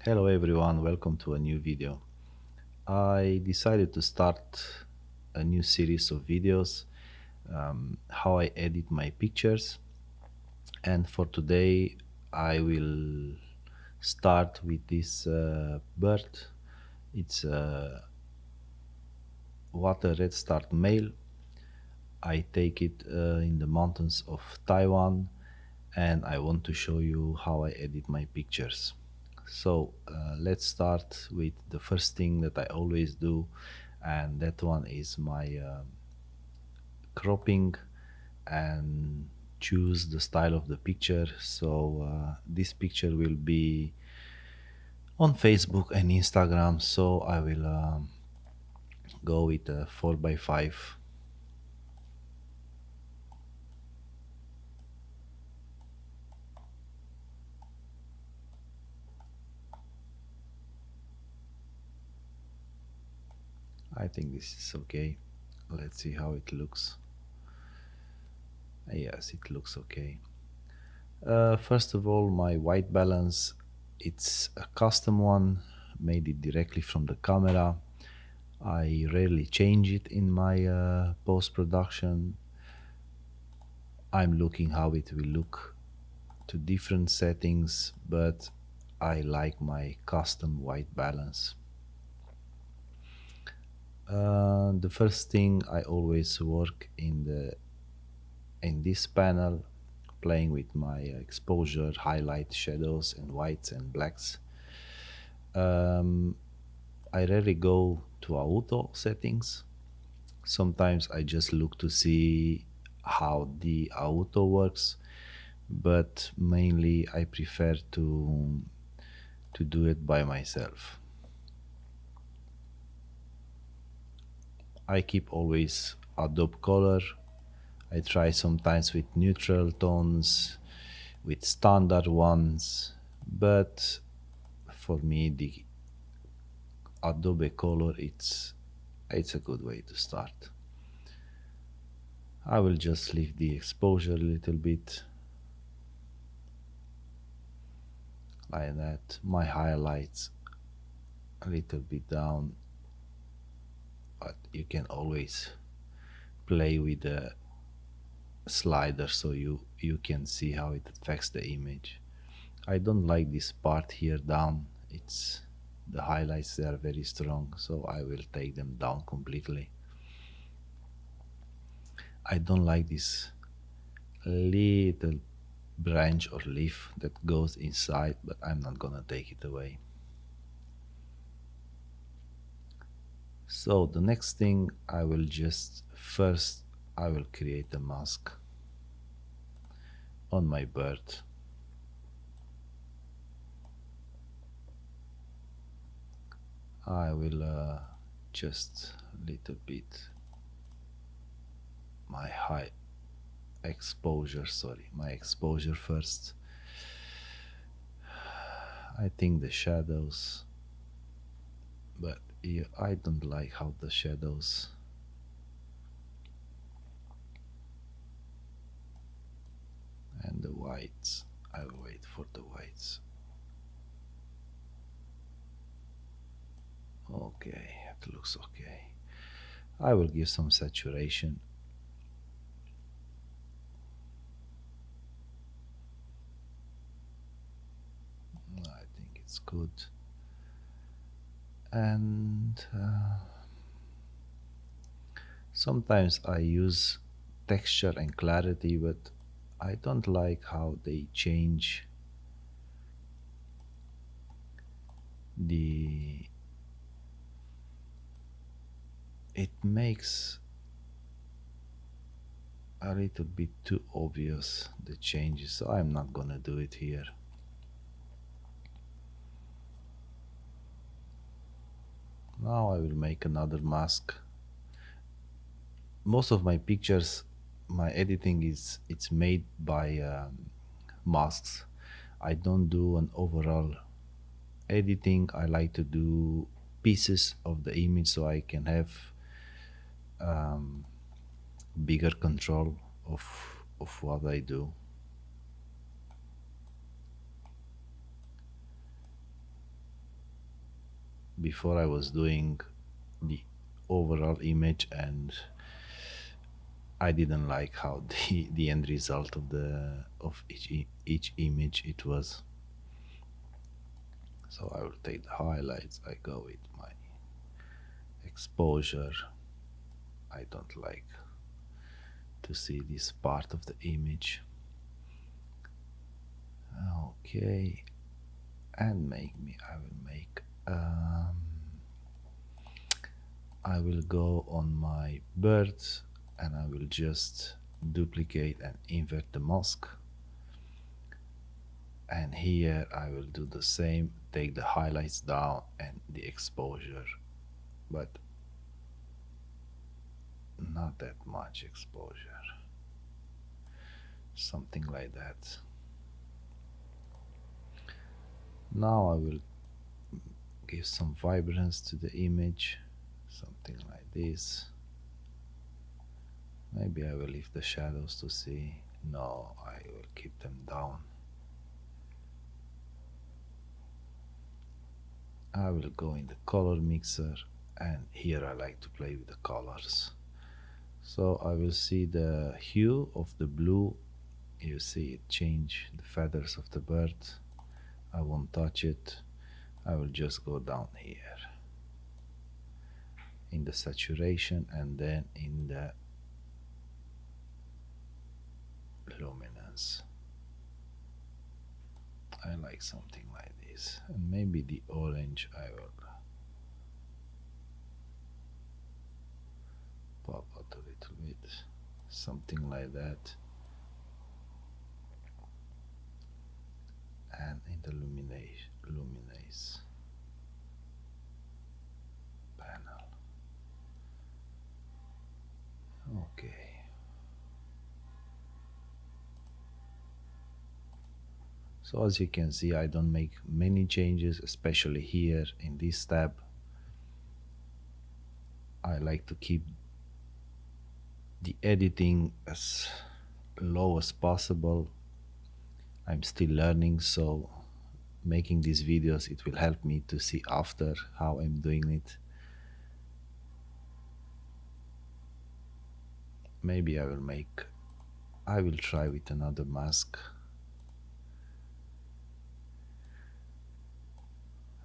Hello everyone, welcome to a new video. I decided to start a new series of videos, how I edit my pictures, and for today I will start with this bird. It's a water redstart male. I take it in the mountains of Taiwan and I want to show you how I edit my pictures. So let's start with the first thing that I always do, and that one is my cropping and choose the style of the picture. So this picture will be on Facebook and Instagram, so I will go with a 4 by 5. I think this is okay. Let's see how it looks. Yes, it looks okay. First of all, my white balance, it's a custom one, made it directly from the camera. I rarely change it in my post production. I'm looking how it will look to different settings, but I like my custom white balance. The first thing I always work in this panel, playing with my exposure, highlight, shadows, and whites and blacks. Um, I rarely go to auto settings. Sometimes I just look to see how the auto works, but mainly I prefer to do it by myself. I keep always Adobe Color. I try sometimes with neutral tones, with standard ones, but for me the Adobe Color it's a good way to start. I will just leave the exposure a little bit like that. My highlights a little bit down, but you can always play with the slider so you can see how it affects the image. I don't like this part here down. It's the highlights, they are very strong, so I will take them down completely. I don't like this little branch or leaf that goes inside, but I'm not gonna take it away. So the next thing I will just first I will create a mask on my bird. I will just a little bit my high exposure, sorry, my exposure first. I think the shadows, but yeah, I don't like how the shadows and the whites. I will wait for the whites. Okay, it looks okay. I will give some saturation. I think it's good. And sometimes I use texture and clarity, but I don't like how they change the. It makes a little bit too obvious the changes, so I'm not gonna do it here. Now I will make another mask. Most of my pictures, my editing is it's made by masks. I don't do an overall editing. I like to do pieces of the image so I can have um, bigger control of what I do. before I was doing the overall image, and I didn't like how the end result of the of each image it was. So I will take the highlights. I go with my exposure. I don't like to see this part of the image. Okay, and I will make. I will go on my birds and I will just duplicate and invert the mask. And here I will do the same, take the highlights down and the exposure, but not that much exposure, something like that. Now I will give some vibrance to the image, something like this. Maybe I will leave the shadows to see. No, I will keep them down. I will go in the color mixer, and here I like to play with the colors. So I will see the hue of the blue. You see it change the feathers of the bird. I won't touch it. I will just go down here in the saturation and then in the luminance. I like something like this, and maybe the orange I will pop out a little bit, something like that. And in the luminace panel. Okay. So as you can see, I don't make many changes, especially here in this tab. I like to keep the editing as low as possible. I'm still learning, so making these videos, it will help me to see after how I'm doing it. Maybe I will try with another mask.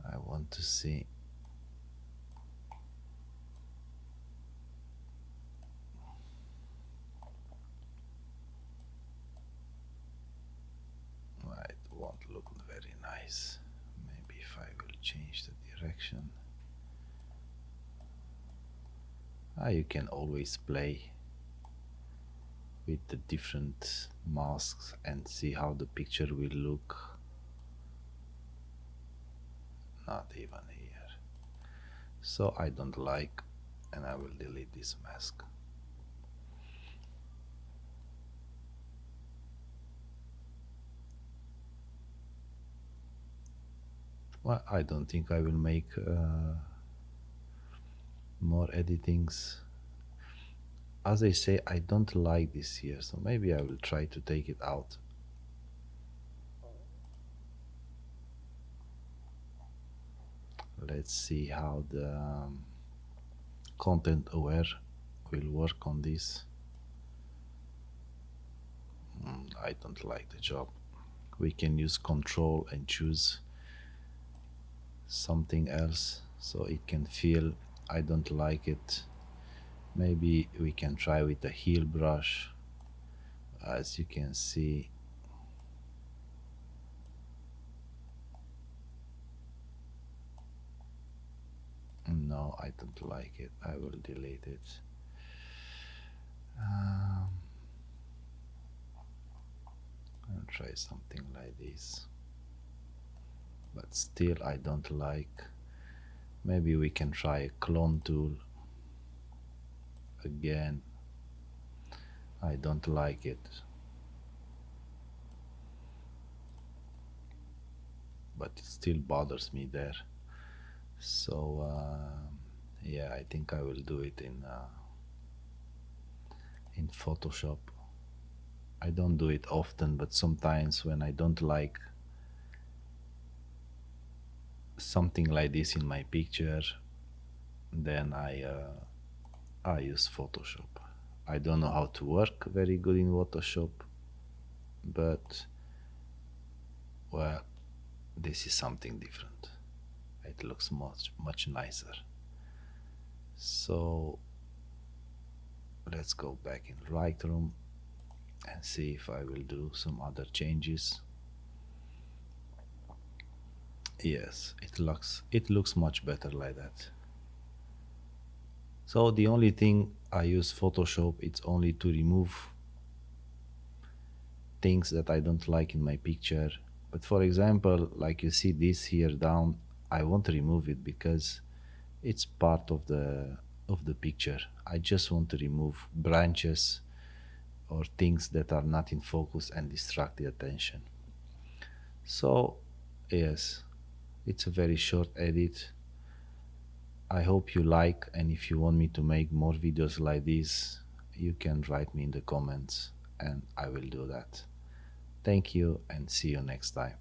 I want to see. It won't look very nice. Maybe if I will change the direction. You can always play with the different masks and see how the picture will look. Not even here. So I don't like, and I will delete this mask. Well, I don't think I will make more editings. As I say, I don't like this here, so maybe I will try to take it out. Let's see how the content aware will work on this. I don't like the job. We can use control and choose something else so it can feel. I don't like it. Maybe we can try with the heel brush. As you can see, no, I don't like it. I will delete it. I'll try something like this, but still I don't like. Maybe we can try a clone tool again. I don't like it, but it still bothers me there. So yeah, I think I will do it in Photoshop. I don't do it often, but sometimes when I don't like something like this in my picture, then I use Photoshop. I don't know how to work very good in Photoshop, but well, this is something different. It looks much nicer. So let's go back in Lightroom and see if I will do some other changes. Yes, it looks much better like that. So the only thing I use Photoshop it's only to remove things that I don't like in my picture. But for example, like you see this here down, I won't remove it because it's part of the picture. I just want to remove branches or things that are not in focus and distract the attention. So, yes, it's a very short edit. I hope you like, and if you want me to make more videos like this, you can write me in the comments and I will do that. Thank you and see you next time.